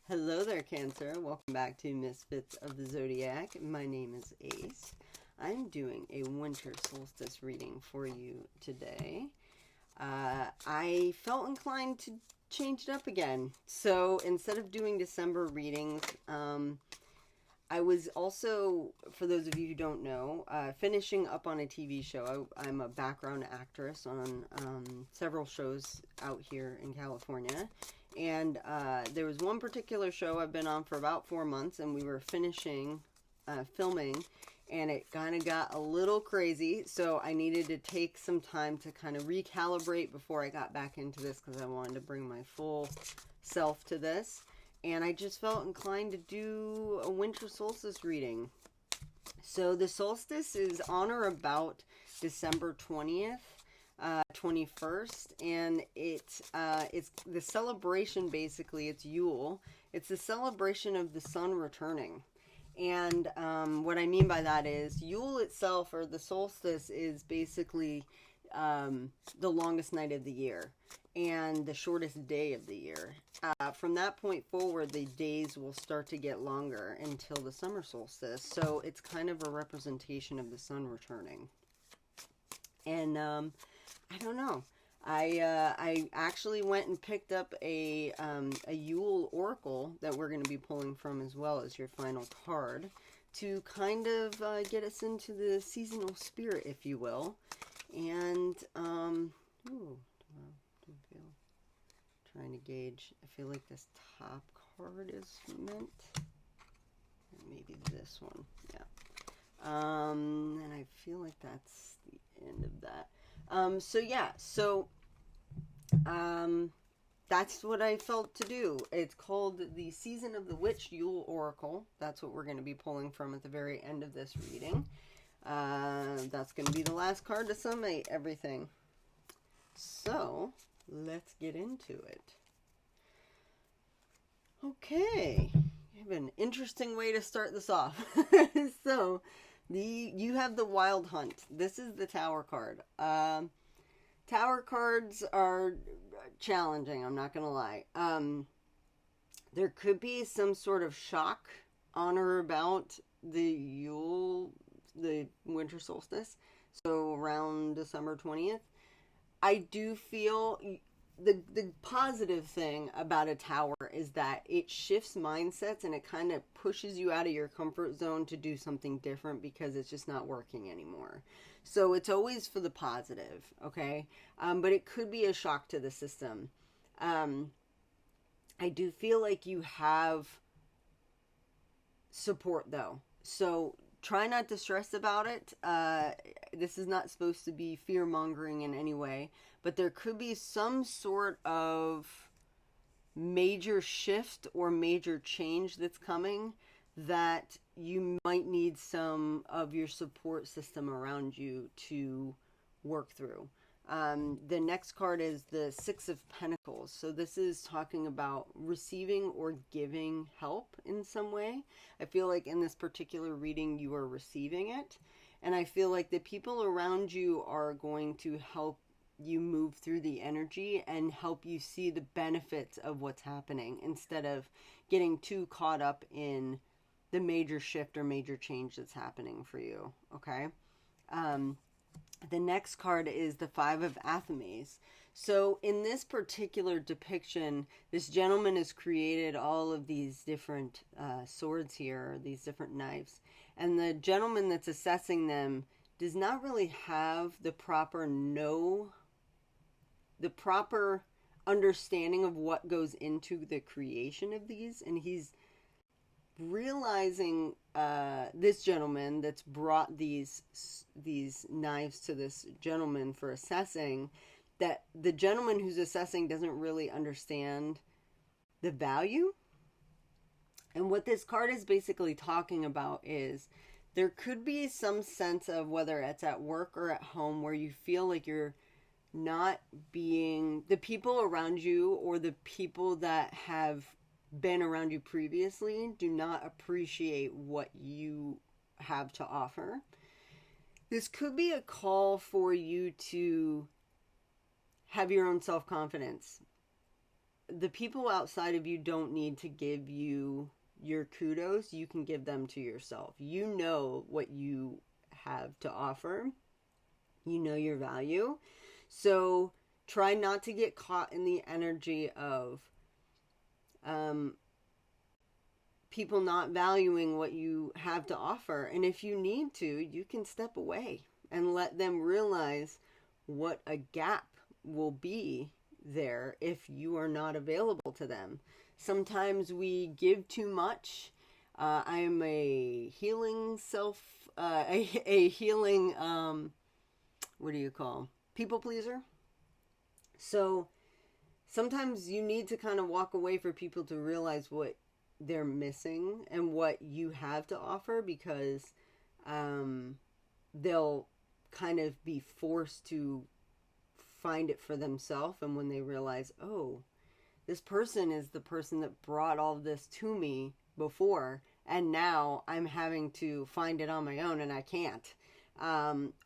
Hello there, Cancer. Welcome back to Misfits of the Zodiac. My name is Ace. I'm doing a winter solstice reading for you today. I felt inclined to change it up again. So instead of doing December readings, I was also, for those of you who don't know, finishing up on a TV show. I'm a background actress on several shows out here in California. And there was one particular show I've been on for about 4 months, and we were finishing filming, and it kind of got a little crazy, so I needed to take some time to kind of recalibrate before I got back into this, because I wanted to bring my full self to this. And I just felt inclined to do a winter solstice reading. So the solstice is on or about December 20th. 21st, and it's the celebration. Basically, it's Yule. It's the celebration of the sun returning. And what I mean by that is Yule itself, or the solstice, is basically the longest night of the year and the shortest day of the year. From that point forward, the days will start to get longer until the summer solstice. So it's kind of a representation of the sun returning. And I don't know. I actually went and picked up a Yule oracle that we're going to be pulling from, as well as your final card, to kind of get us into the seasonal spirit, if you will. And trying to gauge. I feel like this top card is meant. Maybe this one. Yeah. And I feel like that's the end of that. That's what I felt to do. It's called the Season of the Witch Yule Oracle. That's what we're going to be pulling from at the very end of this reading. That's going to be the last card to summate everything. So, let's get into it. Okay. I have an interesting way to start this off. So, you have the Wild Hunt. This is the Tower card. Tower cards are challenging, I'm not going to lie. There could be some sort of shock on or about the winter solstice. So around December 20th. I do feel the positive thing about a tower is that it shifts mindsets, and it kind of pushes you out of your comfort zone to do something different because it's just not working anymore. So it's always for the positive, okay? But it could be a shock to the system. I do feel like you have support, though. So try not to stress about it. This is not supposed to be fear-mongering in any way, but there could be some sort of major shift or major change that's coming that you might need some of your support system around you to work through. The next card is the Six of Pentacles. So this is talking about receiving or giving help in some way. I feel like in this particular reading, you are receiving it. And I feel like the people around you are going to help you move through the energy and help you see the benefits of what's happening, instead of getting too caught up in the major shift or major change that's happening for you. Okay. The next card is the Five of Athames. So in this particular depiction, this gentleman has created all of these different swords here, these different knives. And the gentleman that's assessing them does not really have the proper understanding of what goes into the creation of these. And he's realizing, this gentleman that's brought these knives to this gentleman for assessing, that the gentleman who's assessing doesn't really understand the value. And what this card is basically talking about is there could be some sense of, whether it's at work or at home, where you feel like you're not being, the people around you or the people that have been around you previously do not appreciate what you have to offer. This could be a call for you to have your own self-confidence. the people outside of you don't need to give you your kudos. You can give them to yourself. You know what you have to offer. You know your value. So try not to get caught in the energy of people not valuing what you have to offer. And if you need to, you can step away and let them realize what a gap will be there if you are not available to them. Sometimes we give too much. I am a healing a healing, what do you call? People pleaser. So sometimes you need to kind of walk away for people to realize what they're missing and what you have to offer, because they'll kind of be forced to find it for themselves. And when they realize, oh, this person is the person that brought all this to me before, and now I'm having to find it on my own and I can't.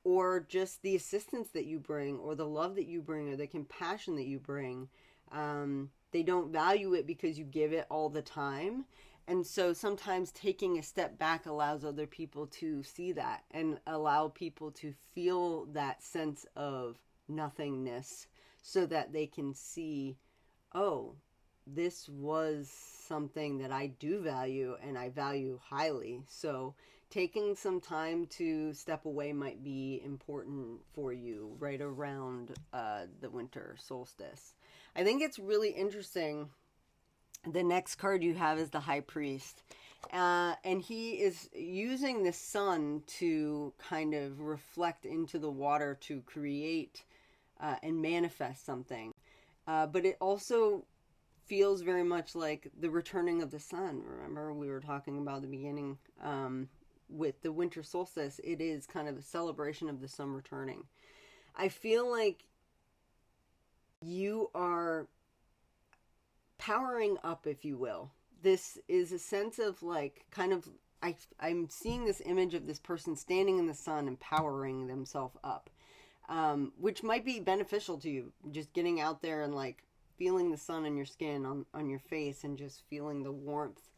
Or just the assistance that you bring, or the love that you bring, or the compassion that you bring. They don't value it because you give it all the time. And so sometimes taking a step back allows other people to see that and allow people to feel that sense of nothingness, so that they can see, oh, this was something that I do value and I value highly. So taking some time to step away might be important for you right around the winter solstice. I think it's really interesting. The next card you have is the High Priest. And he is using the sun to kind of reflect into the water to create and manifest something. But it also feels very much like the returning of the sun. Remember, we were talking about the beginning with the winter solstice. It is kind of a celebration of the sun returning. I feel like you are powering up, if you will. This is a sense of like kind of, I'm seeing this image of this person standing in the sun and powering themselves up, which might be beneficial to you. Just getting out there and like feeling the sun on your skin, on your face, and just feeling the warmth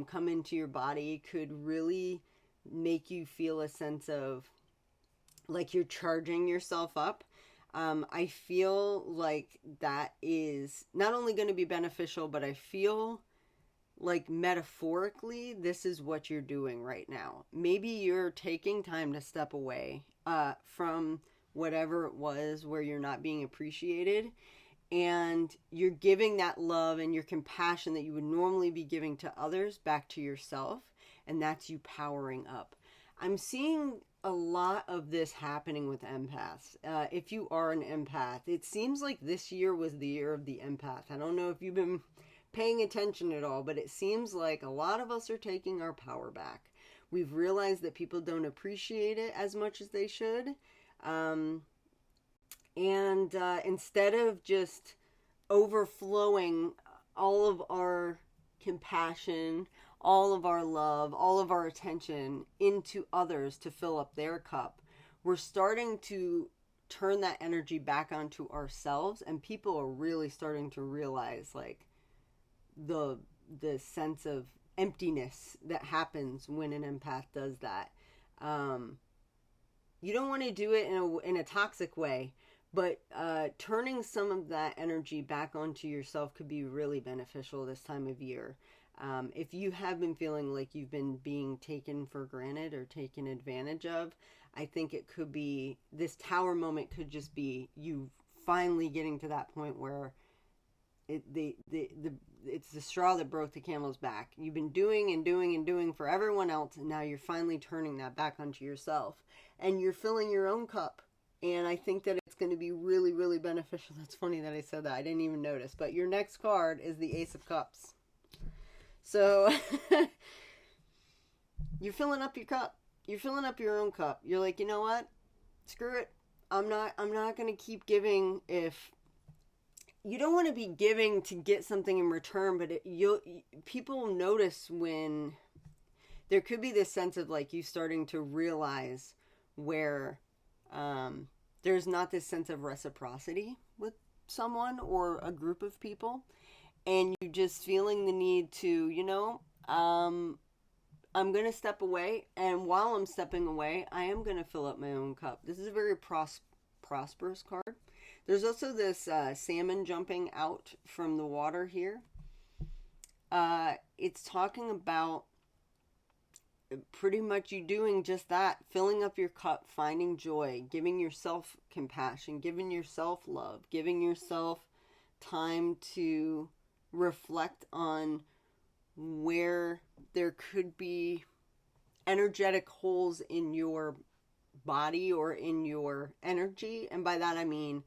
come into your body could really make you feel a sense of like you're charging yourself up. I feel like that is not only going to be beneficial, but I feel like metaphorically, this is what you're doing right now. Maybe you're taking time to step away from whatever it was where you're not being appreciated, and you're giving that love and your compassion that you would normally be giving to others back to yourself, and that's you powering up. I'm seeing a lot of this happening with empaths. If you are an empath, it seems like this year was the year of the empath. I don't know if you've been paying attention at all, but it seems like a lot of us are taking our power back. We've realized that people don't appreciate it as much as they should. Instead of just overflowing all of our compassion, all of our love, all of our attention into others to fill up their cup, we're starting to turn that energy back onto ourselves, and people are really starting to realize like the sense of emptiness that happens when an empath does that. You don't want to do it in a toxic way, but turning some of that energy back onto yourself could be really beneficial this time of year. If you have been feeling like you've been being taken for granted or taken advantage of, I think it could be, this tower moment could just be you finally getting to that point where it's the straw that broke the camel's back. You've been doing and doing and doing for everyone else, and now you're finally turning that back onto yourself, and you're filling your own cup. And I think that it's going to be really, really beneficial. That's funny that I said that. I didn't even notice. But your next card is the Ace of Cups. So you're filling up your cup. You're filling up your own cup. You're like, you know what? Screw it. I'm not going to keep giving. If you don't want to be giving to get something in return, but people notice when there could be this sense of like you starting to realize where there's not this sense of reciprocity with someone or a group of people. and you just feeling the need to, I'm going to step away, and while I'm stepping away, I am going to fill up my own cup. This is a very prosperous card. There's also this salmon jumping out from the water here. It's talking about pretty much you doing just that, filling up your cup, finding joy, giving yourself compassion, giving yourself love, giving yourself time to reflect on where there could be energetic holes in your body or in your energy. And by that I mean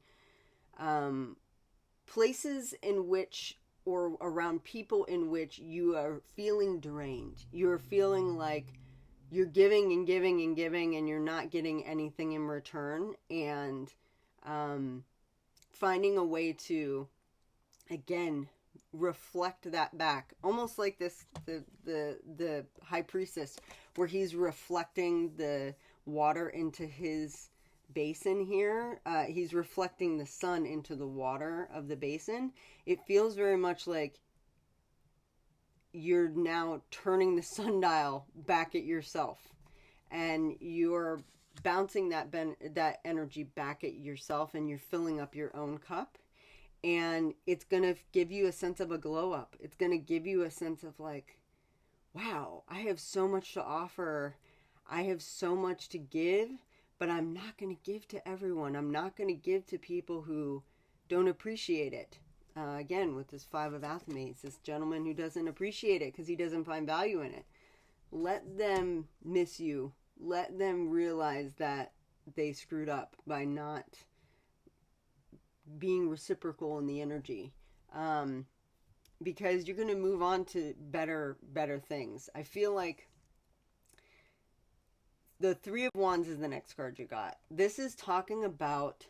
places in which, or around people in which you are feeling drained. You're feeling like you're giving and giving and giving and you're not getting anything in return. And finding a way to, again, reflect that back, almost like this the high priestess, where he's reflecting the water into his basin here. He's reflecting the sun into the water of the basin. It feels very much like you're now turning the sundial back at yourself, and you're bouncing that energy back at yourself, and you're filling up your own cup. And it's going to give you a sense of a glow up. It's going to give you a sense of like, wow, I have so much to offer. I have so much to give, but I'm not going to give to everyone. I'm not going to give to people who don't appreciate it. Again, with this 5 of Athames, this gentleman who doesn't appreciate it because he doesn't find value in it. Let them miss you. Let them realize that they screwed up by not being reciprocal in the energy, because you're going to move on to better things. I feel like the 3 of Wands is the next card you got. This is talking about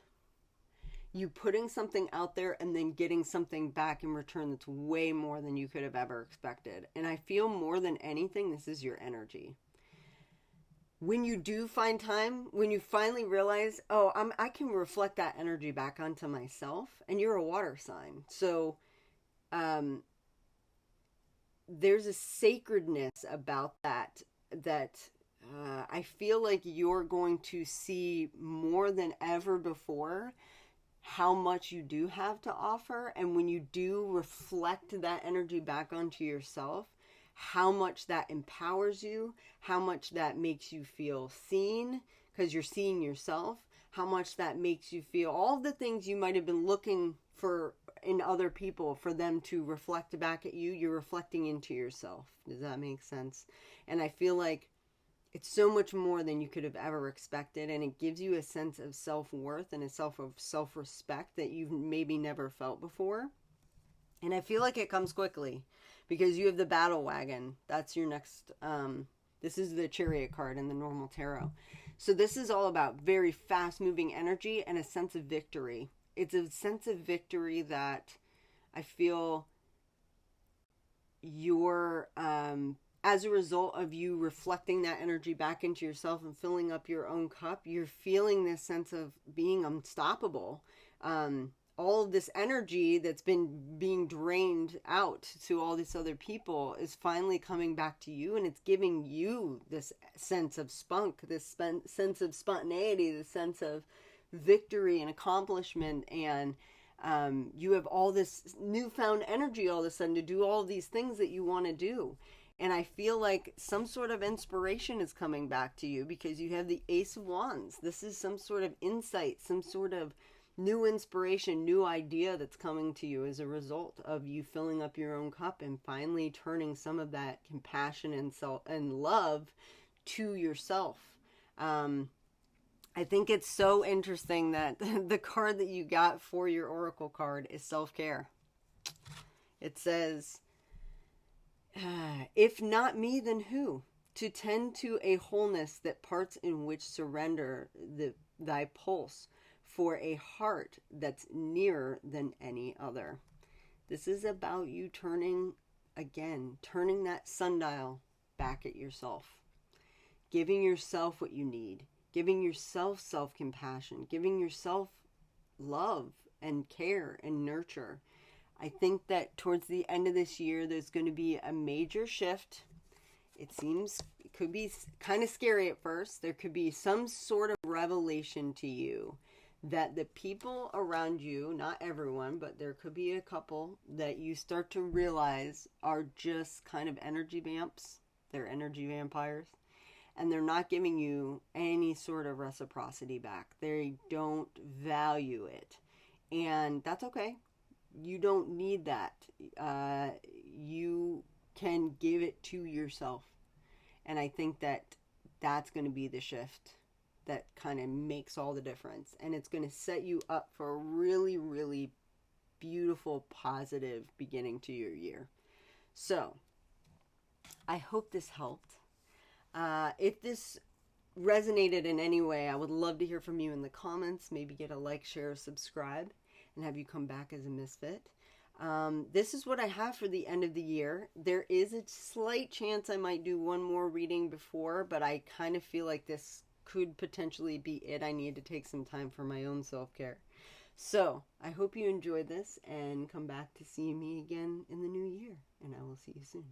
you putting something out there and then getting something back in return that's way more than you could have ever expected. And I feel more than anything, this is your energy. When you do find time, when you finally realize, oh, I can reflect that energy back onto myself, and you're a water sign. So there's a sacredness about that I feel like you're going to see more than ever before how much you do have to offer. And when you do reflect that energy back onto yourself, how much that empowers you, how much that makes you feel seen because you're seeing yourself, how much that makes you feel all the things you might have been looking for in other people for them to reflect back at you, you're reflecting into yourself. Does that make sense? And I feel like it's so much more than you could have ever expected, and it gives you a sense of self-worth and a self-respect that you've maybe never felt before. And I feel like it comes quickly because you have the battle wagon. That's your next, this is the Chariot card in the normal tarot. So this is all about very fast moving energy and a sense of victory. It's a sense of victory that I feel you're, as a result of you reflecting that energy back into yourself and filling up your own cup, you're feeling this sense of being unstoppable. All of this energy that's been being drained out to all these other people is finally coming back to you, and it's giving you this sense of spunk, this sense of spontaneity, this sense of victory and accomplishment, and you have all this newfound energy all of a sudden to do all these things that you want to do. And I feel like some sort of inspiration is coming back to you because you have the Ace of Wands. This is some sort of insight, some sort of new inspiration, new idea that's coming to you as a result of you filling up your own cup and finally turning some of that compassion and love to yourself. I think it's so interesting that the card that you got for your Oracle card is self-care. It says, if not me, then who? To tend to a wholeness that parts in which surrender thy pulse for a heart that's nearer than any other. This is about you turning that sundial back at yourself. Giving yourself what you need. Giving yourself self-compassion. Giving yourself love and care and nurture. I think that towards the end of this year, there's going to be a major shift. It seems it could be kind of scary at first. There could be some sort of revelation to you that the people around you, not everyone, but there could be a couple that you start to realize are just kind of energy vamps. They're energy vampires. And they're not giving you any sort of reciprocity back. They don't value it. And that's okay. You don't need that. You can give it to yourself. And I think that that's going to be the shift that kind of makes all the difference. And it's going to set you up for a really, really beautiful, positive beginning to your year. So, I hope this helped. If this resonated in any way, I would love to hear from you in the comments. Maybe get a like, share, subscribe, and have you come back as a misfit. This is what I have for the end of the year. There is a slight chance I might do one more reading before, but I kind of feel like this could potentially be it. I need to take some time for my own self-care. So, I hope you enjoyed this and come back to see me again in the new year, and I will see you soon.